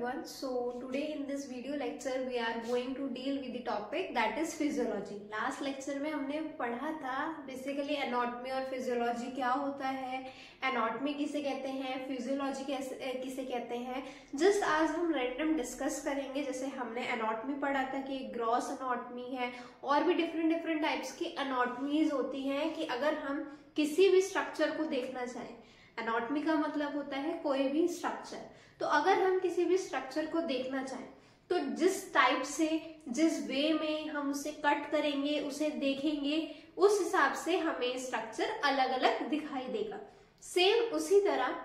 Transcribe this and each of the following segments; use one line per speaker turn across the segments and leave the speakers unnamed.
everyone. So today in this video lecture we are going to deal with the topic that is physiology. Last lecture में हमने पढ़ा था basically anatomy और physiology क्या होता है, एनाटॉमी किसे कहते हैं, फिजियोलॉजी किसे कहते हैं. जस्ट आज हम रैंडम डिस्कस करेंगे. जैसे हमने एनाटॉमी पढ़ा था कि ग्रॉस एनाटॉमी है और भी डिफरेंट टाइप्स की एनाटॉमीज होती हैं कि अगर हम किसी भी स्ट्रक्चर को देखना चाहें. एनाटॉमी का मतलब होता है कोई भी स्ट्रक्चर. तो अगर हम किसी भी स्ट्रक्चर को देखना चाहें तो जिस टाइप से, जिस वे में हम उसे कट करेंगे, उसे देखेंगे, उस हिसाब से हमें स्ट्रक्चर अलग अलग दिखाई देगा. सेम उसी तरह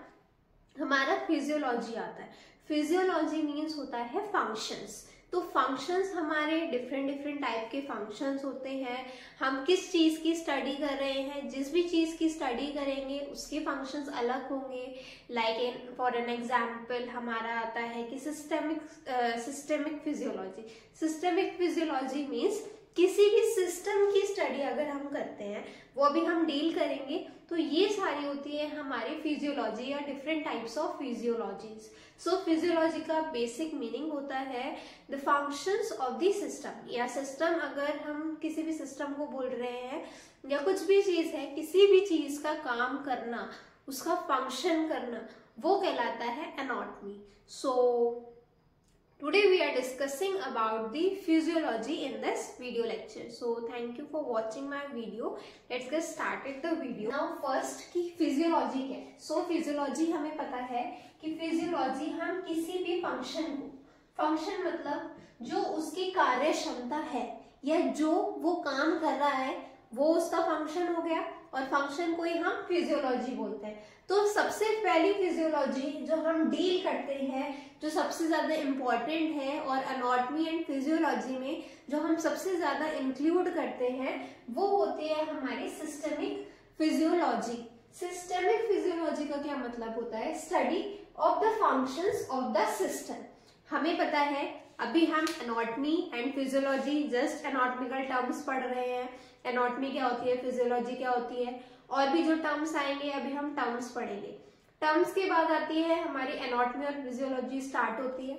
हमारा फिजियोलॉजी आता है. फिजियोलॉजी मीन्स होता है फंक्शंस. तो फंक्शंस हमारे डिफरेंट टाइप के फंक्शंस होते हैं. हम किस चीज की स्टडी कर रहे हैं, जिस भी चीज की स्टडी करेंगे उसके फंक्शंस अलग होंगे. लाइक फॉर एन एग्जांपल हमारा आता है कि systemic physiology. Systemic physiology means किसी भी सिस्टम की स्टडी अगर हम करते हैं, वो अभी हम डील करेंगे. तो ये सारी होती है हमारी फिजियोलॉजी या different types of physiologies. So physiology का बेसिक मीनिंग होता है the functions of the system. या सिस्टम, अगर हम किसी भी सिस्टम को बोल रहे हैं या कुछ भी चीज है, किसी भी चीज का काम करना, उसका फंक्शन करना, वो कहलाता है anatomy. So today we are discussing about the physiology in this video lecture. So thank you for watching my video. Let's get started the video. Now first कि physiology क्या है. So physiology हमें पता है कि physiology हम किसी भी फंक्शन को, फंक्शन मतलब जो उसकी कार्य क्षमता है या जो वो काम कर रहा है वो उसका फंक्शन हो गया, और फंक्शन को ही हम फिजियोलॉजी बोलते हैं. तो सबसे पहली फिजियोलॉजी जो हम डील करते हैं, जो सबसे ज्यादा इम्पोर्टेंट है और एनाटॉमी एंड फिजियोलॉजी में जो हम सबसे ज्यादा इंक्लूड करते हैं, वो होती है हमारी सिस्टमिक फिजियोलॉजी. सिस्टमिक फिजियोलॉजी का क्या मतलब होता है? Study of the functions of the system. हमें पता है अभी हम anatomy and physiology just anatomical terms पढ़ रहे हैं. एनाटॉमी क्या होती है, फिजियोलॉजी क्या होती है, और भी जो टर्म्स आएंगे अभी हम टर्म्स पढ़ेंगे. टर्म्स के बाद आती है हमारी एनाटॉमी और फिजियोलॉजी स्टार्ट होती है.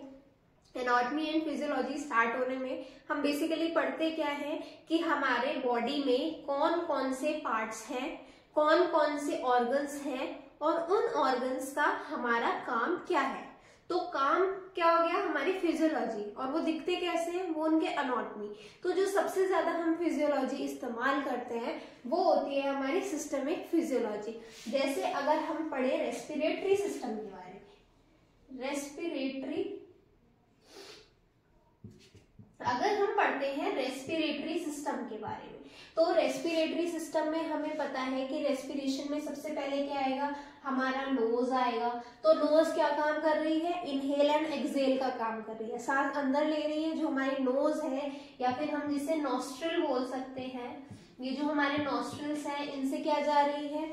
एनाटॉमी एंड फिजियोलॉजी स्टार्ट होने में हम बेसिकली पढ़ते क्या है कि हमारे बॉडी में कौन कौन से पार्ट्स हैं, कौन कौन से ऑर्गन्स हैं और उन ऑर्गन्स का हमारा काम क्या है. तो काम क्या हो गया हमारी फिजियोलॉजी, और वो दिखते कैसे हैं, वो उनके एनाटॉमी. तो जो सबसे ज्यादा हम फिजियोलॉजी इस्तेमाल करते हैं वो होती है हमारी सिस्टमिक फिजियोलॉजी. जैसे अगर हम पढ़े रेस्पिरेटरी सिस्टम के बारे में, अगर हम पढ़ते हैं रेस्पिरेटरी सिस्टम के बारे में, तो रेस्पिरेटरी सिस्टम में हमें पता है कि रेस्पिरेशन में सबसे पहले क्या आएगा, हमारा नोज आएगा. तो नोज क्या काम कर रही है, इनहेल एंड एक्सहेल का काम कर रही है. सांस अंदर ले रही है, जो हमारी नोज है, या फिर हम जिसे नॉस्ट्रिल बोल सकते हैं. ये जो हमारे नॉस्ट्रिल्स हैं, इनसे क्या जा रही है,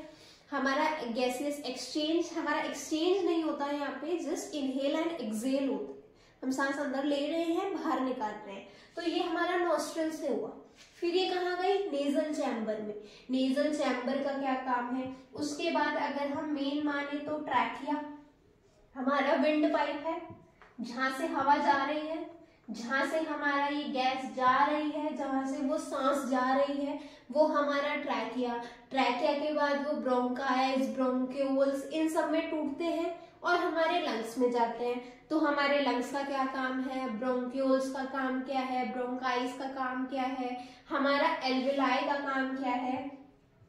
हमारा गैसेस एक्सचेंज. हमारा एक्सचेंज नहीं होता है यहाँ पे, जस्ट इनहेल एंड एक्सहेल होता है. हम सांस अंदर ले रहे हैं, बाहर निकाल रहे हैं. तो ये हमारा नॉस्ट्रिल से हुआ. फिर ये कहाँ गई, नेजल चैम्बर में. नेजल चैम्बर का क्या काम है. उसके बाद अगर हम मेन माने तो ट्रैकिया हमारा विंड पाइप है, जहां से हवा जा रही है, जहां से हमारा ये गैस जा रही है, जहां से वो सांस जा रही है, वो हमारा ट्रैकिया. ट्रैकिया के बाद वो ब्रोंकाइल्स, ब्रोंक्यूल्स, इन सब में टूटते हैं और हमारे लंग्स में जाते हैं. तो हमारे लंग्स का क्या काम है, ब्रोंक्यूल्स का काम क्या है, ब्रोंकाइल्स का काम क्या है, हमारा एल्वियोलाई का काम क्या है.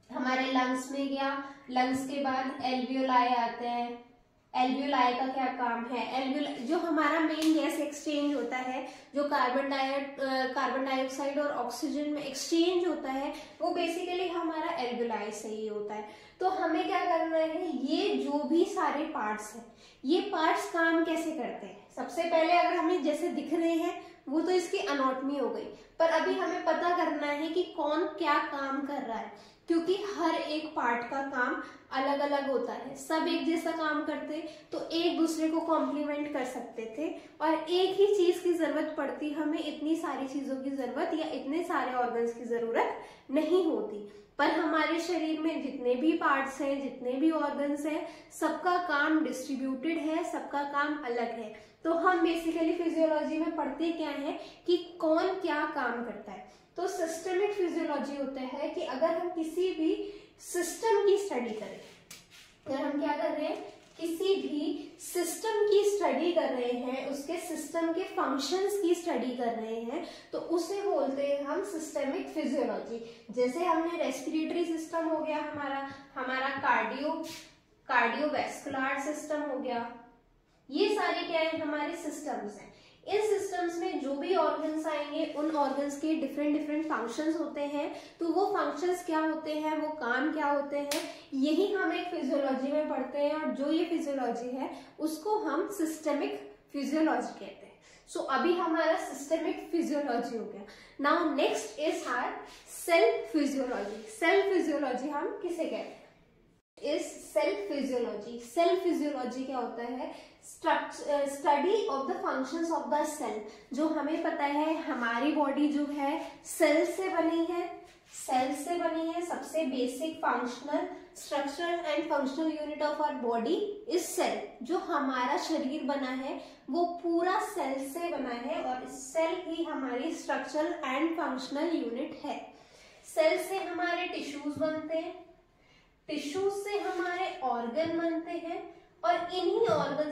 हमारे लंग्स में गया, लंग्स के बाद एल्वियोलाई आते हैं. एल्वियोलाई का क्या काम है, एल्वियोलाई जो हमारा मेन गैस एक्सचेंज होता है, जो कार्बन डाइऑक्साइड और ऑक्सीजन में एक्सचेंज होता है, वो बेसिकली हमारा एल्वियोलाई से ही होता है. तो हमें क्या करना है, ये जो भी सारे पार्ट्स हैं, ये पार्ट्स काम कैसे करते हैं. सबसे पहले अगर हमें जैसे दिख रहे हैं वो तो इसकी एनाटॉमी हो गई, पर अभी हमें पता करना है कि कौन क्या काम कर रहा है, क्योंकि हर एक पार्ट का काम अलग अलग होता है. सब एक जैसा काम करते तो एक दूसरे को कॉम्प्लीमेंट कर सकते थे, और एक ही चीज की जरूरत पड़ती, हमें इतनी सारी चीजों की जरूरत या इतने सारे ऑर्गन्स की जरूरत नहीं होती. पर हमारे शरीर में जितने भी पार्ट्स हैं, जितने भी ऑर्गन्स हैं, सबका काम डिस्ट्रीब्यूटेड है, सबका काम अलग है. तो हम बेसिकली फिजियोलॉजी में पढ़ते क्या है कि कौन क्या काम करता है। तो सिस्टमिक फिजियोलॉजी होता है कि अगर हम किसी भी सिस्टम की स्टडी करें, अगर हम क्या कर रहे हैं, किसी भी सिस्टम की स्टडी कर रहे हैं, उसके सिस्टम के फंक्शंस की स्टडी कर रहे हैं, तो उसे बोलते हैं हम सिस्टमिक फिजियोलॉजी। जैसे हमने रेस्पिरेटरी सिस्टम हो गया, हमारा कार्डियोवैस्कुलर सिस्टम हो गया, ये सारे क्या है, हमारे सिस्टम्स हैं। इन सिस्टम्स में जो भी ऑर्गन्स आएंगे, उन ऑर्गन्स के डिफरेंट डिफरेंट फंक्शंस होते हैं। तो वो फंक्शंस क्या होते हैं, वो काम क्या होते हैं, यही हम एक फिजियोलॉजी में पढ़ते हैं। और जो ये फिजियोलॉजी है उसको हम सिस्टमिक फिजियोलॉजी कहते हैं। सो अभी हमारा सिस्टमिक फिजियोलॉजी हो गया। Now next is our cell physiology. Cell physiology हम किसे कहते हैं, is cell physiology. Cell physiology क्या होता है, study of the functions of the cell. जो हमें पता है हमारी बॉडी जो है सेल से बनी है, सेल से बनी है। सबसे basic functional structural and functional unit of our body is cell. जो हमारा शरीर बना है वो पूरा सेल से बना है और सेल ही हमारी स्ट्रक्चरल एंड फंक्शनल यूनिट है। सेल से हमारे टिश्यूज बनते हैं, टिश्यूज से हमारे ऑर्गन बनते हैं और इन्हीं ऑर्गन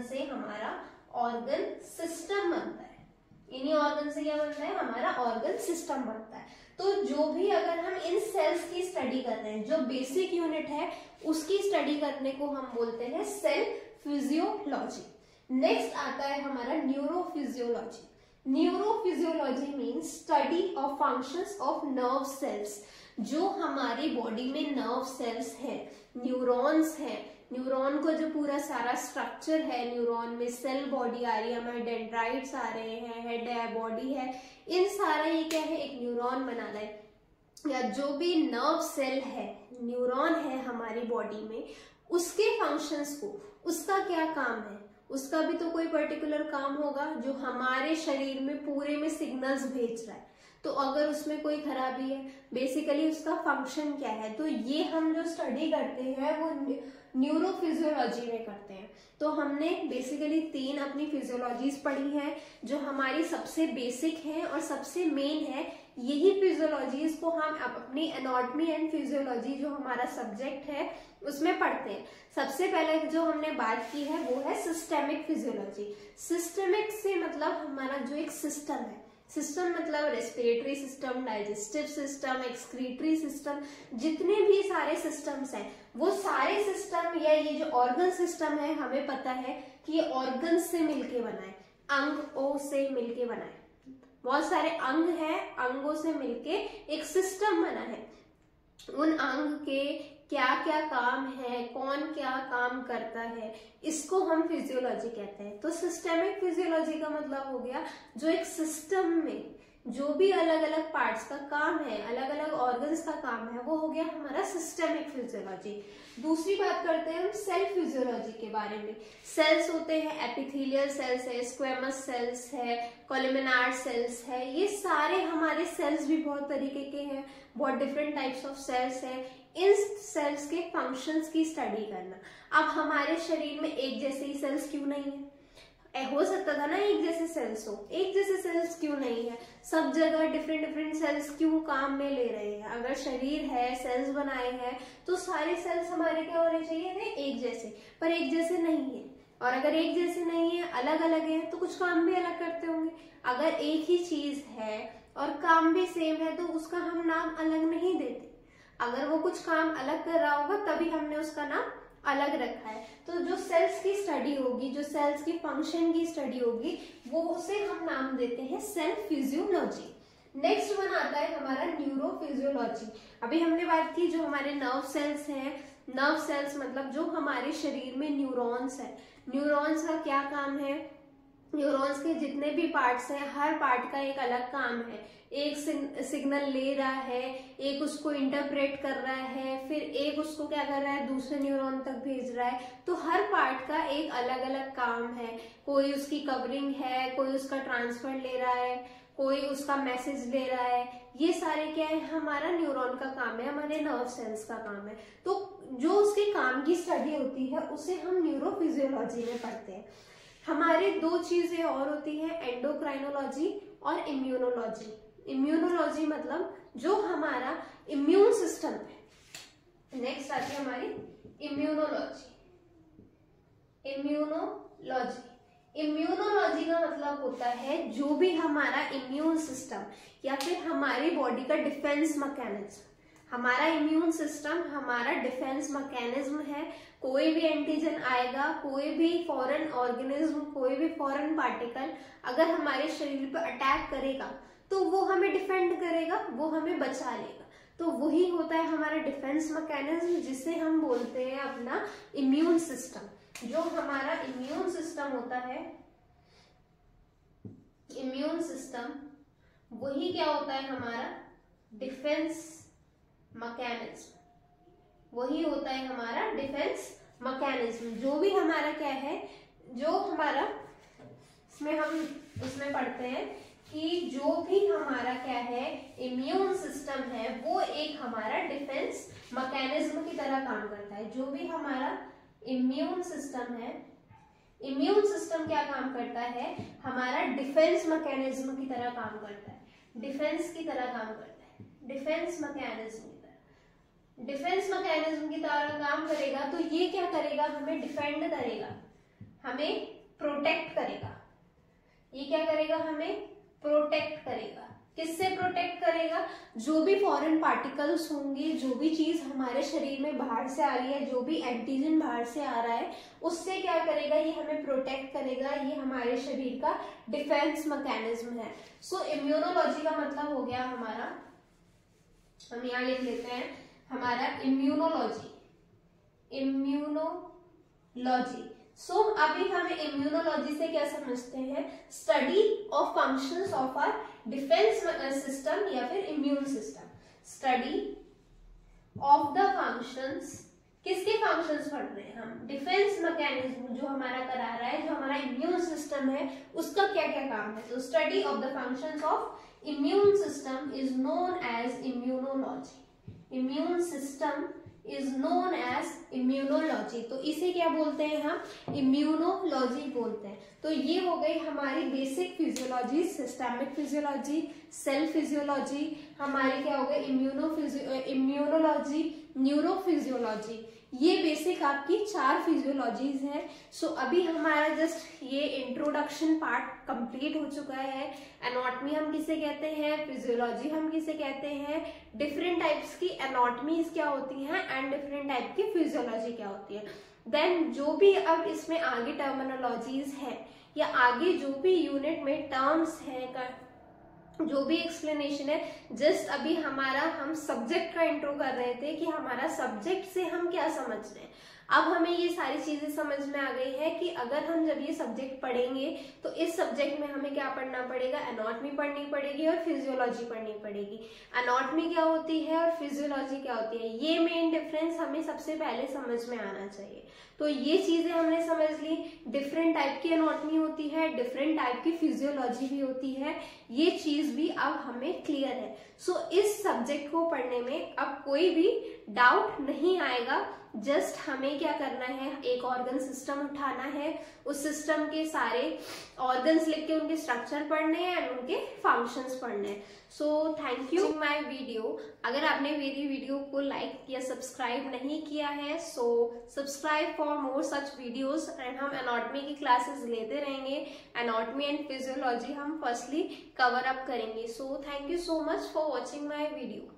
से हमारा ऑर्गन सिस्टम बनता है। इन्हीं ऑर्गन से क्या बनता है, हमारा ऑर्गन सिस्टम बनता है। तो जो भी अगर हम इन सेल्स की स्टडी कर रहे हैं, जो बेसिक यूनिट है उसकी स्टडी करने को हम बोलते हैं सेल फिजियोलॉजी। नेक्स्ट आता है हमारा neurophysiology. Neurophysiology means study of functions of nerve cells. जो हमारी बॉडी में नर्व सेल्स हैं, न्यूरॉन्स हैं, न्यूरॉन को जो पूरा सारा स्ट्रक्चर है, न्यूरॉन में सेल बॉडी आ रही है, हमारे डेंड्राइट्स आ रहे हैं, हेड है, बॉडी है, इन सारा ये क्या है, एक न्यूरॉन बना रहा है। या जो भी नर्व सेल है, न्यूरॉन है हमारी बॉडी में, उसके फंक्शंस को, उसका क्या काम है, उसका भी तो कोई पर्टिकुलर काम होगा जो हमारे शरीर में पूरे में सिग्नल्स भेज रहा है। तो अगर उसमें कोई खराबी है, बेसिकली उसका फंक्शन क्या है, तो ये हम जो स्टडी करते हैं वो न्यूरोफिजियोलॉजी में करते हैं। तो हमने बेसिकली 3 अपनी फिजियोलॉजीज पढ़ी हैं जो हमारी सबसे बेसिक है और सबसे मेन है। यही फिजियोलॉजीज को हम अपनी एनाटॉमी एंड फिजियोलॉजी जो हमारा सब्जेक्ट है उसमें पढ़ते हैं। सबसे पहले जो हमने बात की है वो है सिस्टेमिक फिजियोलॉजी। सिस्टेमिक से मतलब हमारा जो एक सिस्टम है, सिस्टम मतलब respiratory system, digestive system, excretory system, जितने भी सारे सिस्टम्स हैं वो सारे सिस्टम या ये जो ऑर्गन सिस्टम है, हमें पता है कि ये ऑर्गन से मिलके बना है, अंगों से मिलके बना है। बहुत सारे अंग हैं, अंगों से मिलके एक सिस्टम बना है। उन अंग के क्या क्या काम है, कौन क्या काम करता है, इसको हम फिजियोलॉजी कहते हैं। तो सिस्टेमिक फिजियोलॉजी का मतलब हो गया जो एक सिस्टम में जो भी अलग अलग पार्ट्स का काम है, अलग अलग ऑर्गन्स का काम है, वो हो गया हमारा सिस्टेमिक फिजियोलॉजी। दूसरी बात करते हैं हम सेल फिजियोलॉजी के बारे में। सेल्स होते हैं, एपिथेलियल सेल्स है, स्क्वेमस सेल्स है, कोलुमिनार सेल्स है, ये सारे हमारे सेल्स भी बहुत तरीके के हैं, बहुत डिफरेंट टाइप्स ऑफ सेल्स है। इन सेल्स के फंक्शंस की स्टडी करना। अब हमारे शरीर में एक जैसे ही सेल्स क्यों नहीं है? हो सकता था ना एक जैसे सेल्स हो, एक जैसे सेल्स क्यों नहीं है? सब जगह डिफरेंट डिफरेंट सेल्स क्यों काम में ले रहे हैं? अगर शरीर है, सेल्स बनाए हैं, तो सारे सेल्स हमारे क्या होने चाहिए थे? एक जैसे, पर एक जैसे नहीं है। और अगर एक जैसे नहीं है, अलग अलग है, तो कुछ काम भी अलग करते होंगे। अगर एक ही चीज है और काम भी सेम है तो उसका हम नाम अलग नहीं देते। अगर वो कुछ काम अलग कर रहा होगा तभी हमने उसका नाम अलग रखा है। तो जो सेल्स की स्टडी होगी, जो सेल्स की फंक्शन की स्टडी होगी, वो उसे हम नाम देते हैं सेल फिजियोलॉजी। नेक्स्ट वन आता है हमारा न्यूरोफिजियोलॉजी। अभी हमने बात की जो हमारे नर्व सेल्स हैं, नर्व सेल्स मतलब जो हमारे शरीर में न्यूरॉन्स है, न्यूरॉन्स का क्या काम है? न्यूरॉन्स के जितने भी पार्ट्स हैं, हर पार्ट का एक अलग काम है। एक सिग्नल ले रहा है, एक उसको इंटरप्रेट कर रहा है, फिर एक उसको क्या कर रहा है, दूसरे न्यूरॉन तक भेज रहा है। तो हर पार्ट का एक अलग अलग काम है। कोई उसकी कवरिंग है, कोई उसका ट्रांसफर ले रहा है, कोई उसका मैसेज ले रहा है। ये सारे क्या है? हमारा न्यूरॉन का काम है, हमारे नर्व सेल्स का काम है। तो जो उसके काम की स्टडी होती है उसे हम न्यूरोफिजियोलॉजी में पढ़ते हैं। हमारे दो चीजें और होती है, एंडोक्राइनोलॉजी और इम्यूनोलॉजी। इम्यूनोलॉजी मतलब जो हमारा इम्यून सिस्टम है। नेक्स्ट आती है हमारी इम्यूनोलॉजी। इम्यूनोलॉजी का मतलब होता है जो भी हमारा इम्यून सिस्टम या फिर हमारी बॉडी का डिफेंस मैकेनिज्म। हमारा इम्यून सिस्टम हमारा डिफेंस मैकेनिज्म है। कोई भी एंटीजन आएगा, कोई भी फॉरेन ऑर्गेनिज्म, कोई भी फॉरेन पार्टिकल अगर हमारे शरीर पर अटैक करेगा तो वो हमें डिफेंड करेगा, वो हमें बचा लेगा। तो वही होता है हमारा डिफेंस मैकेनिज्म, जिसे हम बोलते हैं अपना इम्यून सिस्टम। जो हमारा इम्यून सिस्टम होता है, इम्यून सिस्टम, वही क्या होता है हमारा डिफेंस मैकेनिज्म। वही होता है हमारा डिफेंस मैकेनिज्म। जो भी हमारा क्या है, जो हमारा इसमें पढ़ते हैं कि जो भी हमारा क्या है इम्यून सिस्टम है, वो एक हमारा डिफेंस मैकेनिज्म की तरह काम करता है। जो भी हमारा इम्यून सिस्टम है, इम्यून सिस्टम क्या काम करता है, हमारा डिफेंस मैकेनिज्म की तरह काम करता है। डिफेंस की तरह काम करता है, डिफेंस मैकेनिज्म की तरह। डिफेंस मैकेनिज्म की तरह काम करेगा तो ये क्या करेगा, हमें डिफेंड करेगा, हमें प्रोटेक्ट करेगा। ये क्या करेगा, हमें प्रोटेक्ट करेगा। किससे प्रोटेक्ट करेगा, जो भी फॉरेन पार्टिकल्स होंगे, जो भी चीज हमारे शरीर में बाहर से आ रही है, जो भी एंटीजन बाहर से आ रहा है, उससे क्या करेगा, ये हमें प्रोटेक्ट करेगा। ये हमारे शरीर का डिफेंस मैकेनिज्म है। सो इम्यूनोलॉजी का मतलब हो गया हमारा, हम यहाँ लिख लेते हैं हमारा इम्यूनोलॉजी। इम्यूनोलॉजी अभी हमें इम्यूनोलॉजी से क्या समझते हैं, study of functions of our defence system या फिर immune system. Study of the functions, किसके फंक्शंस पढ़ रहे हैं हम, डिफेंस मैकेनिज्म जो हमारा करा रहा है, जो हमारा इम्यून सिस्टम है उसका क्या क्या काम है। तो study of the functions of immune system is known as immunology. Immune system is known as immunology. तो इसे क्या बोलते हैं हम, इम्यूनोलॉजी बोलते हैं। तो ये हो गई हमारी basic physiology, systemic physiology, cell physiology. हमारी क्या हो गई इम्यूनोलॉजी, न्यूरोफिजियोलॉजी। ये बेसिक आपकी 4 फिजियोलॉजीज हैं। अभी हमारा जस्ट ये इंट्रोडक्शन पार्ट कंप्लीट हो चुका है। एनाटॉमी हम किसे कहते हैं, फिजियोलॉजी हम किसे कहते हैं, डिफरेंट टाइप्स की एनाटॉमीज क्या होती हैं एंड डिफरेंट टाइप की फिजियोलॉजी क्या होती है। देन जो भी अब इसमें आगे टर्मिनोलॉजीज है या आगे जो भी यूनिट में टर्म्स है, जो भी एक्सप्लेनेशन है, जस्ट अभी हमारा हम सब्जेक्ट का इंट्रो कर रहे थे कि हमारा सब्जेक्ट से हम क्या समझ रहे हैं। अब हमें ये सारी चीजें समझ में आ गई है कि अगर हम जब ये सब्जेक्ट पढ़ेंगे तो इस सब्जेक्ट में हमें क्या पढ़ना पड़ेगा, एनाटॉमी पढ़नी पड़ेगी और फिजियोलॉजी पढ़नी पड़ेगी। एनाटॉमी क्या होती है और फिजियोलॉजी क्या होती है, ये मेन डिफरेंस हमें सबसे पहले समझ में आना चाहिए। तो ये चीजें हमने समझ ली, डिफरेंट टाइप की एनाटॉमी होती है, डिफरेंट टाइप की फिजियोलॉजी भी होती है, ये चीज भी अब हमें क्लियर है। इस सब्जेक्ट को पढ़ने में अब कोई भी डाउट नहीं आएगा। जस्ट हमें क्या करना है, एक ऑर्गन सिस्टम उठाना है, उस सिस्टम के सारे ऑर्गन्स लिख के उनके स्ट्रक्चर पढ़ने हैं एंड उनके फंक्शंस पढ़ने हैं। Thank you my video. अगर आपने मेरी वीडियो को लाइक या सब्सक्राइब नहीं किया है subscribe for more such videos. And हम एनाटॉमी की क्लासेस लेते रहेंगे, एनाटॉमी एंड फिजियोलॉजी हम फर्स्टली कवर अप करेंगे। Thank you so much for watching my video.